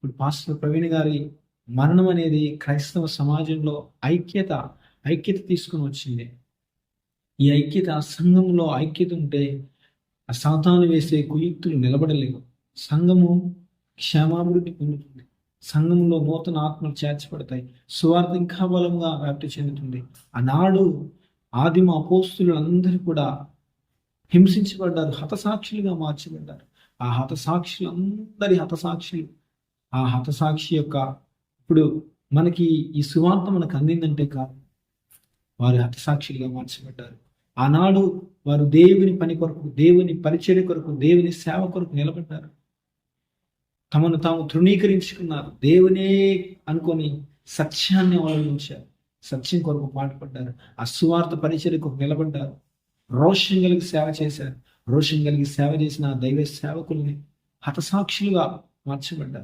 ఇప్పుడు పాస్టర్ ప్రవీణ్ గారి మరణం అనేది క్రైస్తవ సమాజంలో ఐక్యత తీసుకొని వచ్చింది. ఈ ఐక్యత, సంఘంలో ఐక్యత ఉంటే ఆ సాతాను వేసే కుయుక్తులు నిలబడలేవు. సంఘము క్షేమాభివృద్ధి పొందుతుంది. సంఘంలో నూతన ఆత్మలు చేర్చబడతాయి. సువార్త ఇంకా బలంగా వ్యాప్తి చెందుతుంది. ఆనాడు ఆదిమ అపోస్తులందరూ కూడా హింసించబడ్డారు, హతసాక్షులుగా మార్చబడ్డారు. ఆ హతసాక్షులు ఆ హతసాక్షి యొక్క ఇప్పుడు మనకి ఈ సువార్త మనకు అందిందంటే కాదు, వారు హతసాక్షులుగా మార్చబడ్డారు. ఆనాడు వారు దేవుని పని కొరకు, దేవుని పరిచర్య కొరకు, దేవుని సేవ కొరకు నిలబడ్డారు. తమను తాము తృణీకరించుకున్నారు. దేవునే అనుకొని సత్యాన్ని అవలంబించారు. సత్యం కొరకు పాటుపడ్డారు. ఆ సువార్త పరిచర్య కొరకు నిలబడ్డారు. రోషం కలిగి సేవ చేశారు. రోషం కలిగి సేవ చేసిన ఆ దైవ సేవకుల్ని హతసాక్షులుగా మార్చబడ్డారు.